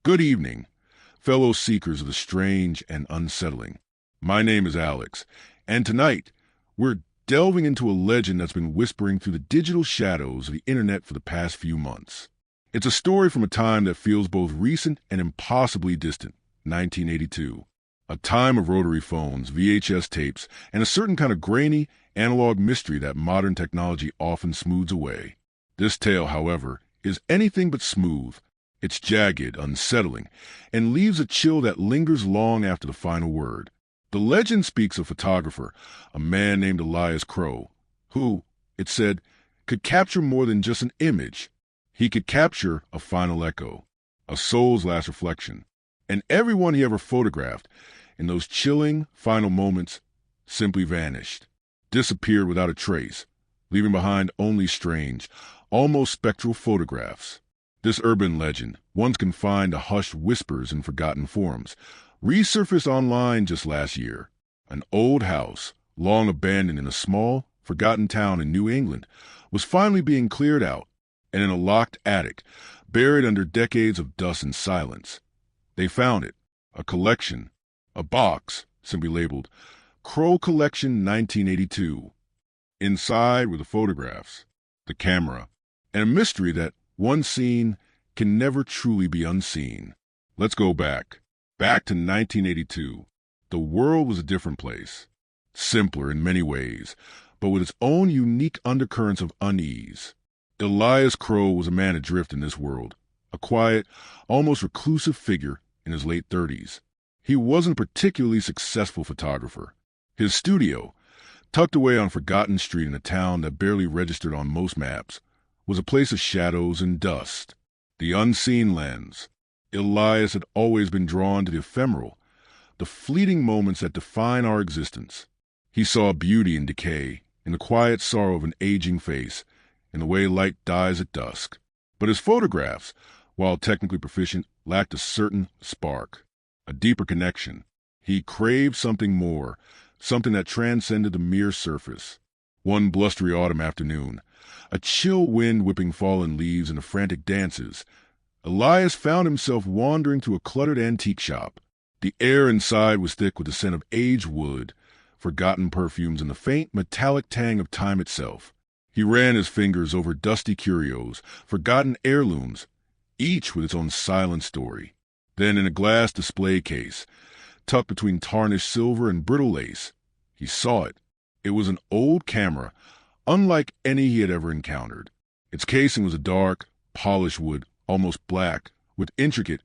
Good evening, fellow seekers of the strange and unsettling. My name is Alex, and tonight we're delving into a legend that's been whispering through the digital shadows of the internet for the past few months. It's a story from a time that feels both recent and impossibly distant, 1982. A time of rotary phones, VHS tapes, and a certain kind of grainy, analog mystery that modern technology often smooths away. This tale, however, is anything but smooth. It's jagged, unsettling, and leaves a chill that lingers long after the final word. The legend speaks of a photographer, a man named Elias Crow, who, it said, could capture more than just an image. He could capture a final echo, a soul's last reflection. And everyone he ever photographed, in those chilling final moments, simply vanished, disappeared without a trace, leaving behind only strange, almost spectral photographs. This urban legend, once confined to hushed whispers in forgotten forums, resurfaced online just last year. An old house, long abandoned in a small, forgotten town in New England, was finally being cleared out, and in a locked attic, buried under decades of dust and silence, they found it, a collection, a box, simply labeled Crow Collection 1982. Inside were the photographs, the camera, and a mystery that, once seen, can never truly be unseen. Let's go back to 1982. The world was a different place, simpler in many ways, but with its own unique undercurrents of unease. Elias Crow was a man adrift in this world, a quiet, almost reclusive figure in his late 30s. He wasn't a particularly successful photographer. His studio, tucked away on a forgotten street in a town that barely registered on most maps, was a place of shadows and dust. The unseen lens. Elias had always been drawn to the ephemeral, the fleeting moments that define our existence. He saw beauty in decay, in the quiet sorrow of an aging face, in the way light dies at dusk. But his photographs, while technically proficient, lacked a certain spark, a deeper connection. He craved something more, something that transcended the mere surface. One blustery autumn afternoon, a chill wind whipping fallen leaves into frantic dances, Elias found himself wandering through a cluttered antique shop. The air inside was thick with the scent of aged wood, forgotten perfumes, and the faint metallic tang of time itself. He ran his fingers over dusty curios, forgotten heirlooms, each with its own silent story. Then in a glass display case, tucked between tarnished silver and brittle lace, he saw it. It was an old camera, unlike any he had ever encountered. Its casing was a dark, polished wood, almost black, with intricate,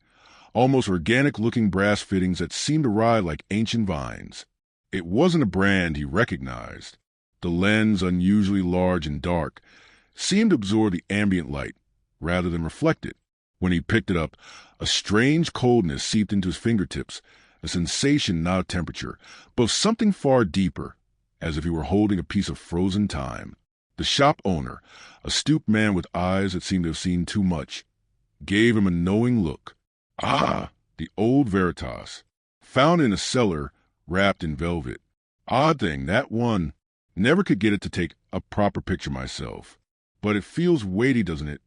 almost organic-looking brass fittings that seemed to ride like ancient vines. It wasn't a brand he recognized. The lens, unusually large and dark, seemed to absorb the ambient light, rather than reflect it. When he picked it up, a strange coldness seeped into his fingertips, a sensation not of temperature, but of something far deeper, as if he were holding a piece of frozen time. The shop owner, a stooped man with eyes that seemed to have seen too much, gave him a knowing look. Ah, the old Veritas, found in a cellar wrapped in velvet. Odd thing, that one. Never could get it to take a proper picture myself. But it feels weighty, doesn't it?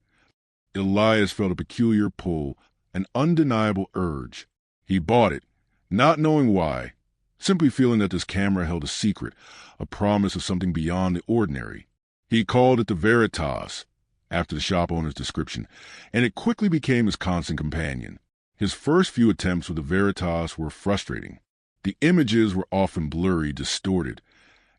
Elias felt a peculiar pull, an undeniable urge. He bought it, not knowing why, simply feeling that this camera held a secret, a promise of something beyond the ordinary. He called it the Veritas, after the shop owner's description, and it quickly became his constant companion. His first few attempts with the Veritas were frustrating. The images were often blurry, distorted,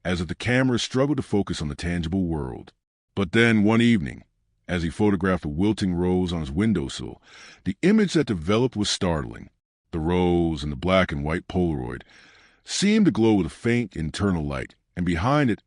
as if the camera struggled to focus on the tangible world. But then, one evening, as he photographed a wilting rose on his windowsill, the image that developed was startling. The rose and the black and white Polaroid seemed to glow with a faint internal light, and behind it,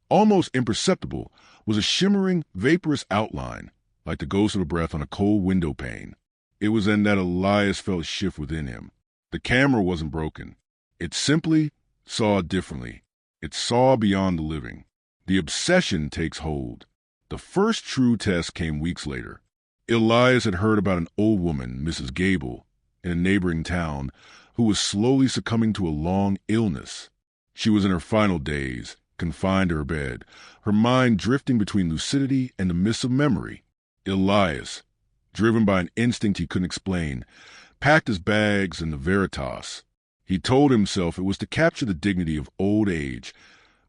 almost imperceptible, was a shimmering, vaporous outline, like the ghost of a breath on a cold window pane. It was then that Elias felt a shift within him. The camera wasn't broken. It simply saw differently. It saw beyond the living. The obsession takes hold. The first true test came weeks later. Elias had heard about an old woman, Mrs. Gable, in a neighboring town, who was slowly succumbing to a long illness. She was in her final days, confined to her bed, her mind drifting between lucidity and the mists of memory. Elias, driven by an instinct he couldn't explain, packed his bags in the Veritas. He told himself it was to capture the dignity of old age,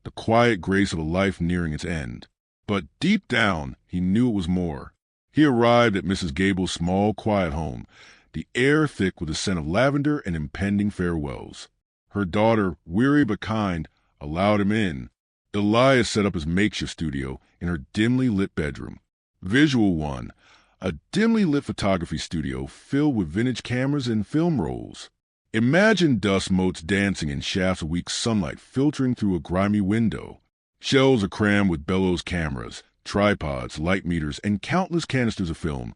the quiet grace of a life nearing its end. But deep down, he knew it was more. He arrived at Mrs. Gable's small, quiet home, the air thick with the scent of lavender and impending farewells. Her daughter, weary but kind, allowed him in. Elias set up his makeshift studio in her dimly lit bedroom. Visual One, a dimly lit photography studio filled with vintage cameras and film rolls. Imagine dust motes dancing in shafts of weak sunlight filtering through a grimy window. Shelves are crammed with bellows cameras, tripods, light meters, and countless canisters of film.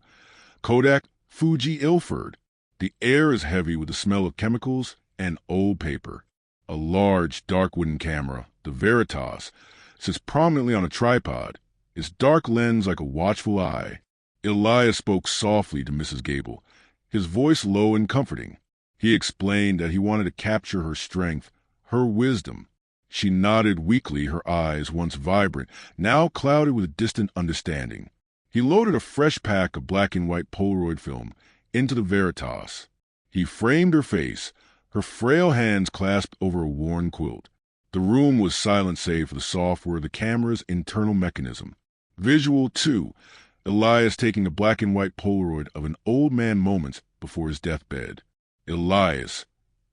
Kodak, Fuji, Ilford. The air is heavy with the smell of chemicals and old paper. A large, dark wooden camera, the Veritas, sits prominently on a tripod, its dark lens like a watchful eye. Elias spoke softly to Mrs. Gable, his voice low and comforting. He explained that he wanted to capture her strength, her wisdom. She nodded weakly, her eyes, once vibrant, now clouded with distant understanding. He loaded a fresh pack of black and white Polaroid film into the Veritas. He framed her face, her frail hands clasped over a worn quilt. The room was silent save for the software of the camera's internal mechanism. Visual 2, Elias taking a black and white Polaroid of an old man moments before his deathbed. Elias,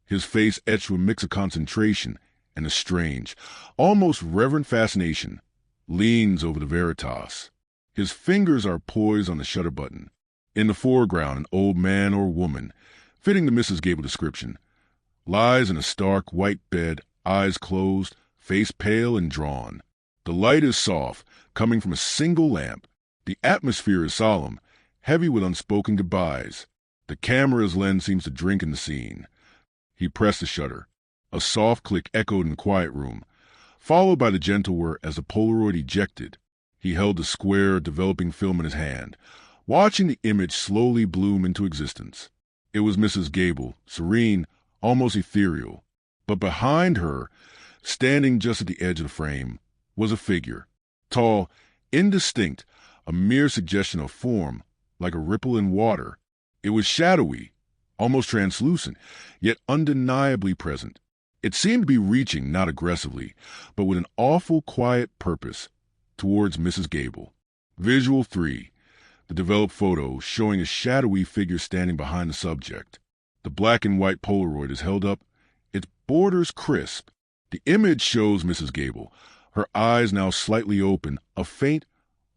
his face etched with a mix of concentration and a strange, almost reverent fascination, leans over the Veritas. His fingers are poised on the shutter button. In the foreground, an old man or woman, fitting the Mrs. Gable description, lies in a stark white bed, eyes closed, face pale and drawn. The light is soft, coming from a single lamp. The atmosphere is solemn, heavy with unspoken goodbyes. The camera's lens seems to drink in the scene. He pressed the shutter. A soft click echoed in the quiet room, followed by the gentle whir as the Polaroid ejected. He held the square, developing film in his hand, watching the image slowly bloom into existence. It was Mrs. Gable, serene, almost ethereal. But behind her, standing just at the edge of the frame, was a figure. Tall, indistinct, a mere suggestion of form, like a ripple in water. It was shadowy, almost translucent, yet undeniably present. It seemed to be reaching, not aggressively, but with an awful quiet purpose, towards Mrs. Gable. Visual 3, the developed photo showing a shadowy figure standing behind the subject. The black and white Polaroid is held up, its borders crisp. The image shows Mrs. Gable, her eyes now slightly open, a faint,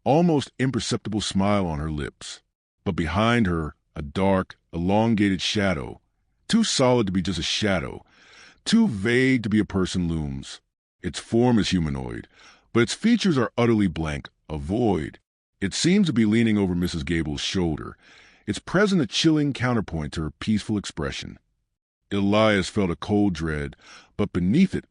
almost imperceptible smile on her lips. But behind her, a dark, elongated shadow, too solid to be just a shadow, too vague to be a person, looms. Its form is humanoid, but its features are utterly blank, a void. It seems to be leaning over Mrs. Gable's shoulder, its present a chilling counterpoint to her peaceful expression. Elias felt a cold dread, but beneath it,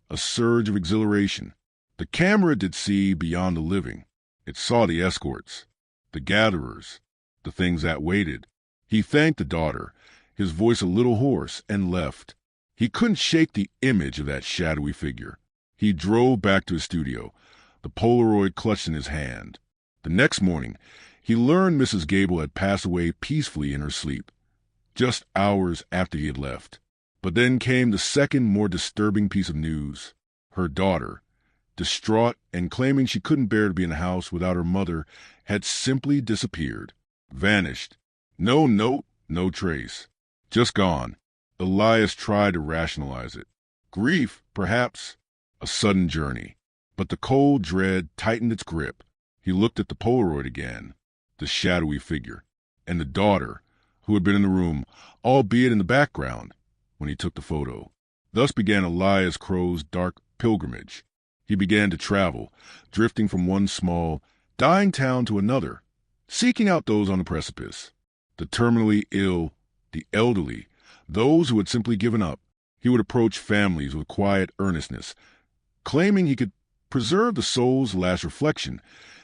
a surge of exhilaration. The camera did see beyond the living. It saw the escorts, the gatherers, the things that waited. He thanked the daughter, his voice a little hoarse, and left. He couldn't shake the image of that shadowy figure. He drove back to his studio, the Polaroid clutched in his hand. The next morning, he learned Mrs. Gable had passed away peacefully in her sleep, just hours after he had left. But then came the second, more disturbing piece of news. Her daughter, distraught and claiming she couldn't bear to be in the house without her mother, had simply disappeared, vanished. No note, no trace. Just gone. Elias tried to rationalize it. Grief, perhaps. A sudden journey. But the cold dread tightened its grip. He looked at the Polaroid again, the shadowy figure, and the daughter, who had been in the room, albeit in the background, when he took the photo. Thus began Elias Crow's dark pilgrimage. He began to travel, drifting from one small, dying town to another, seeking out those on the precipice. The terminally ill, the elderly, those who had simply given up. He would approach families with quiet earnestness, claiming he could preserve the soul's last reflection,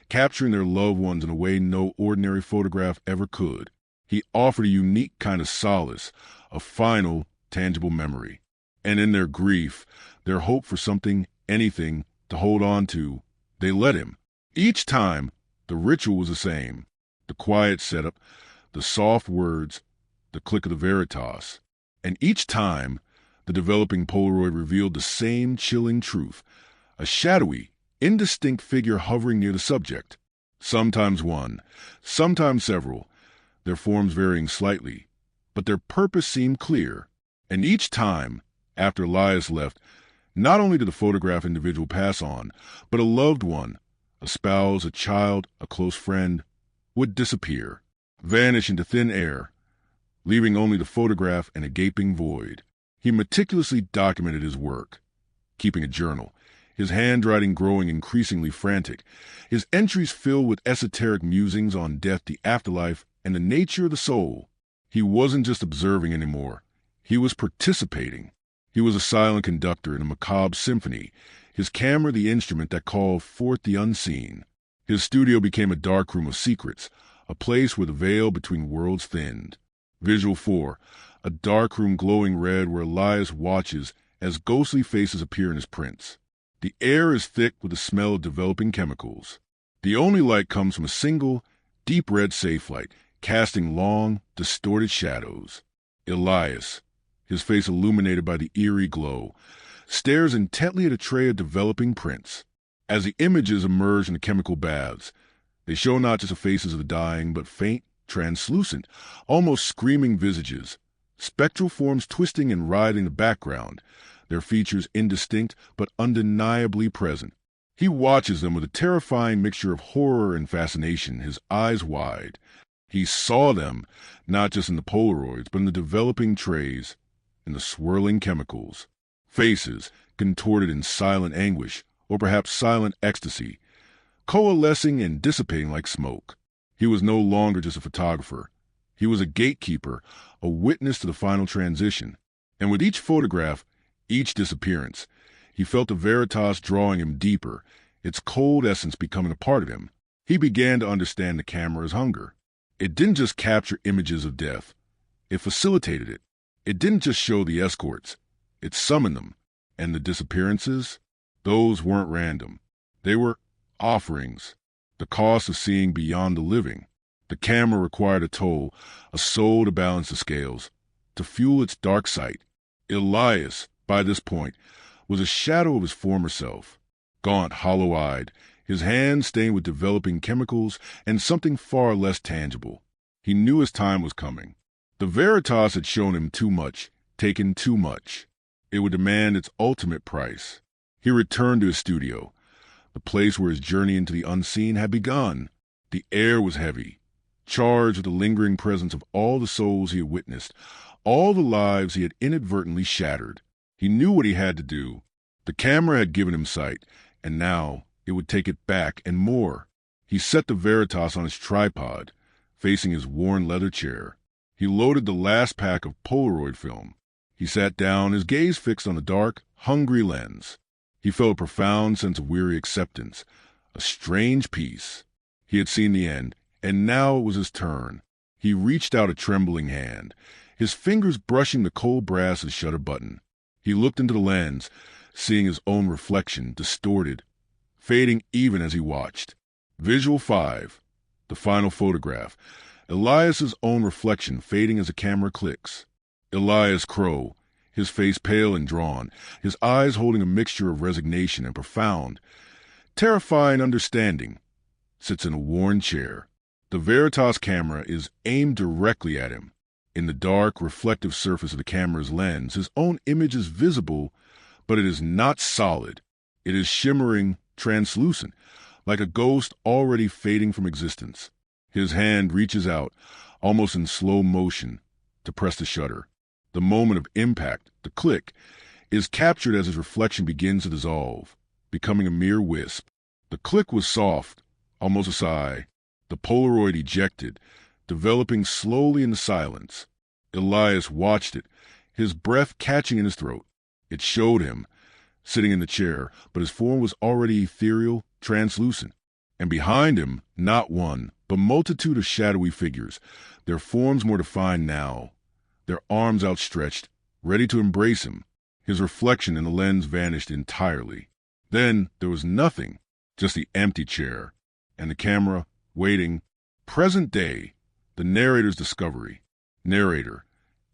capturing their loved ones in a way no ordinary photograph ever could. He offered a unique kind of solace, a final, tangible memory. And in their grief, their hope for something, anything, to hold on to, they let him. Each time, the ritual was the same. The quiet setup, the soft words, the click of the Veritas. And each time, the developing Polaroid revealed the same chilling truth: a shadowy, indistinct figure hovering near the subject. Sometimes one, sometimes several, their forms varying slightly, but their purpose seemed clear. And each time, after Elias left, not only did the photograph individual pass on, but a loved one, a spouse, a child, a close friend, would disappear, vanish into thin air, leaving only the photograph and a gaping void. He meticulously documented his work, keeping a journal, his handwriting growing increasingly frantic, his entries filled with esoteric musings on death, the afterlife, and the nature of the soul. He wasn't just observing anymore. He was participating. He was a silent conductor in a macabre symphony, his camera the instrument that called forth the unseen. His studio became a darkroom of secrets, a place where the veil between worlds thinned. Visual 4, a darkroom glowing red where Elias watches as ghostly faces appear in his prints. The air is thick with the smell of developing chemicals. The only light comes from a single, deep red safe light, casting long, distorted shadows. Elias, his face illuminated by the eerie glow, stares intently at a tray of developing prints. As the images emerge in the chemical baths, they show not just the faces of the dying, but faint, translucent, almost screaming visages, spectral forms twisting and writhing in the background, their features indistinct but undeniably present. He watches them with a terrifying mixture of horror and fascination, his eyes wide. He saw them, not just in the Polaroids, but in the developing trays, in the swirling chemicals. Faces, contorted in silent anguish, or perhaps silent ecstasy, coalescing and dissipating like smoke. He was no longer just a photographer. He was a gatekeeper, a witness to the final transition. And with each photograph, each disappearance, he felt the Veritas drawing him deeper, its cold essence becoming a part of him. He began to understand the camera's hunger. It didn't just capture images of death. It facilitated it. It didn't just show the escorts. It summoned them. And the disappearances? Those weren't random. They were offerings. The cost of seeing beyond the living. The camera required a toll, a soul to balance the scales, to fuel its dark sight. Elias, by this point, was a shadow of his former self, gaunt, hollow-eyed, his hands stained with developing chemicals and something far less tangible. He knew his time was coming. The Veritas had shown him too much, taken too much. It would demand its ultimate price. He returned to his studio, the place where his journey into the unseen had begun. The air was heavy, charged with the lingering presence of all the souls he had witnessed, all the lives he had inadvertently shattered. He knew what he had to do. The camera had given him sight, and now it would take it back and more. He set the Veritas on his tripod, facing his worn leather chair. He loaded the last pack of Polaroid film. He sat down, his gaze fixed on the dark, hungry lens. He felt a profound sense of weary acceptance, a strange peace. He had seen the end, and now it was his turn. He reached out a trembling hand, his fingers brushing the cold brass of the shutter button. He looked into the lens, seeing his own reflection, distorted, fading even as he watched. Visual 5, the final photograph. Elias's own reflection fading as the camera clicks. Elias Crow, his face pale and drawn, his eyes holding a mixture of resignation and profound, terrifying understanding, sits in a worn chair. The Veritas camera is aimed directly at him. In the dark, reflective surface of the camera's lens, his own image is visible, but it is not solid. It is shimmering, translucent, like a ghost already fading from existence. His hand reaches out, almost in slow motion, to press the shutter. The moment of impact, the click, is captured as his reflection begins to dissolve, becoming a mere wisp. The click was soft, almost a sigh. The Polaroid ejected, developing slowly in the silence. Elias watched it, his breath catching in his throat. It showed him, sitting in the chair, but his form was already ethereal, translucent. And behind him, not one, but multitude of shadowy figures, their forms more defined now, their arms outstretched, ready to embrace him. His reflection in the lens vanished entirely. Then there was nothing, just the empty chair, and the camera, waiting. Present day, the narrator's discovery. Narrator.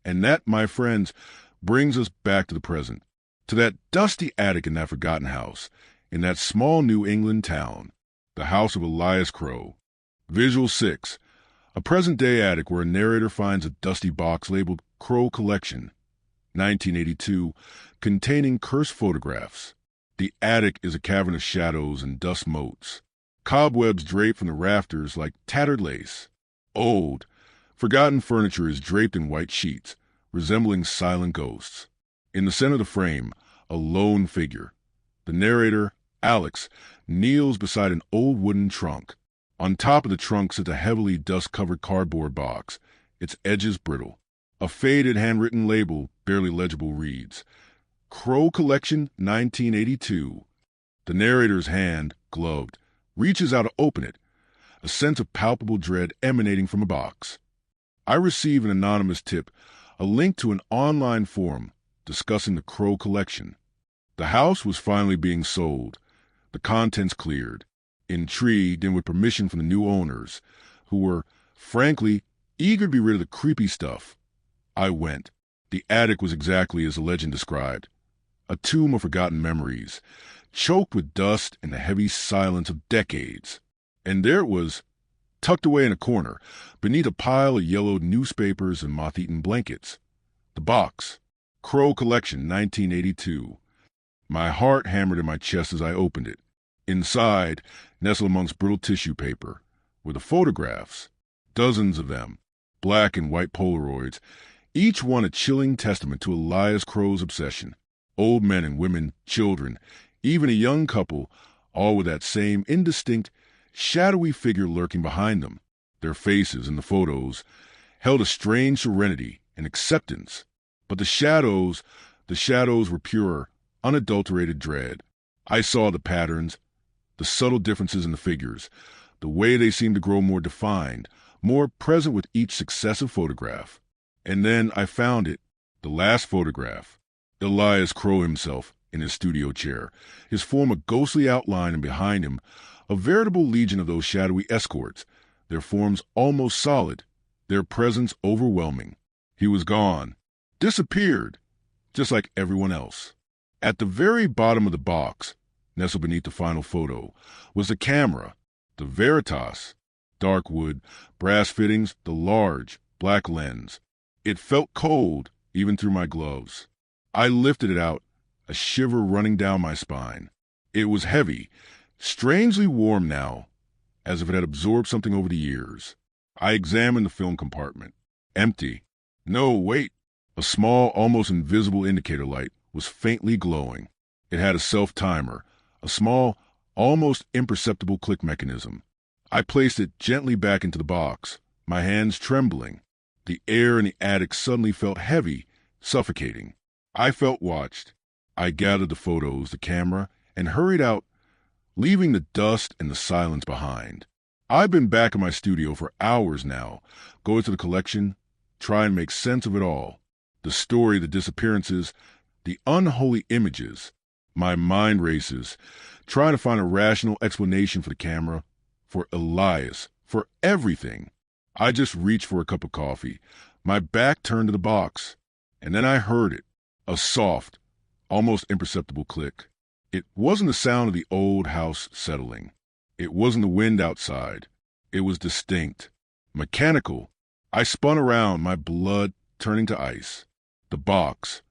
And that, my friends, brings us back to the present, to that dusty attic in that forgotten house, in that small New England town, the house of Elias Crow. Visual 6, a present-day attic where a narrator finds a dusty box labeled Crow Collection, 1982, containing cursed photographs. The attic is a cavern of shadows and dust motes. Cobwebs drape from the rafters like tattered lace. Old, forgotten furniture is draped in white sheets, resembling silent ghosts. In the center of the frame, a lone figure. The narrator, Alex, kneels beside an old wooden trunk. On top of the trunk sits a heavily dust-covered cardboard box, its edges brittle. A faded handwritten label, barely legible, reads, Crow Collection 1982. The narrator's hand, gloved, reaches out to open it, a sense of palpable dread emanating from a box. I receive an anonymous tip, a link to an online forum discussing the Crow Collection. The house was finally being sold, the contents cleared. Intrigued and with permission from the new owners, who were, frankly, eager to be rid of the creepy stuff, I went. The attic was exactly as the legend described, a tomb of forgotten memories, choked with dust and the heavy silence of decades. And there it was, tucked away in a corner, beneath a pile of yellowed newspapers and moth-eaten blankets. The box, Crow Collection 1982. My heart hammered in my chest as I opened it. Inside, nestled amongst brittle tissue paper, were the photographs, dozens of them, black and white Polaroids, each one a chilling testament to Elias Crow's obsession. Old men and women, children, even a young couple, all with that same indistinct, shadowy figure lurking behind them. Their faces in the photos held a strange serenity and acceptance, but the shadows were pure, unadulterated dread. I saw the patterns, the subtle differences in the figures, the way they seemed to grow more defined, more present with each successive photograph. And then I found it, the last photograph. Elias Crow himself in his studio chair, his form a ghostly outline, and behind him, a veritable legion of those shadowy escorts, their forms almost solid, their presence overwhelming. He was gone, disappeared, just like everyone else. At the very bottom of the box, nestled beneath the final photo, was the camera, the Veritas, dark wood, brass fittings, the large, black lens. It felt cold, even through my gloves. I lifted it out, a shiver running down my spine. It was heavy, strangely warm now, as if it had absorbed something over the years. I examined the film compartment. Empty. No, wait. A small, almost invisible indicator light was faintly glowing. It had a self-timer, a small, almost imperceptible click mechanism. I placed it gently back into the box, my hands trembling. The air in the attic suddenly felt heavy, suffocating. I felt watched. I gathered the photos, the camera, and hurried out, leaving the dust and the silence behind. I've been back in my studio for hours now, going through the collection, trying to make sense of it all. The story, the disappearances, the unholy images. My mind races, trying to find a rational explanation for the camera, for Elias, for everything. I just reached for a cup of coffee, my back turned to the box, and then I heard it, a soft, almost imperceptible click. It wasn't the sound of the old house settling. It wasn't the wind outside. It was distinct, mechanical. I spun around, my blood turning to ice. The box,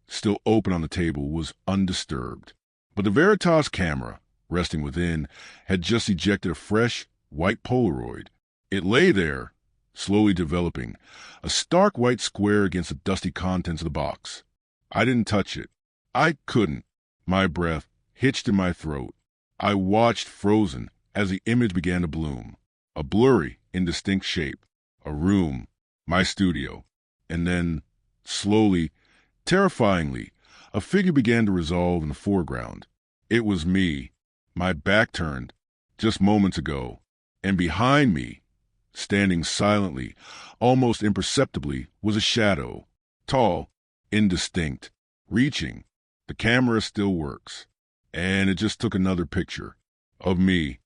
still open on the table, was undisturbed. But the Veritas camera, resting within, had just ejected a fresh, white Polaroid. It lay there, slowly developing, a stark white square against the dusty contents of the box. I didn't touch it. I couldn't. My breath hitched in my throat. I watched frozen as the image began to bloom. A blurry, indistinct shape. A room. My studio. And then, slowly, terrifyingly, a figure began to resolve in the foreground. It was me, my back turned, just moments ago, and behind me, standing silently, almost imperceptibly, was a shadow, tall, indistinct, reaching. The camera still works, and it just took another picture of me,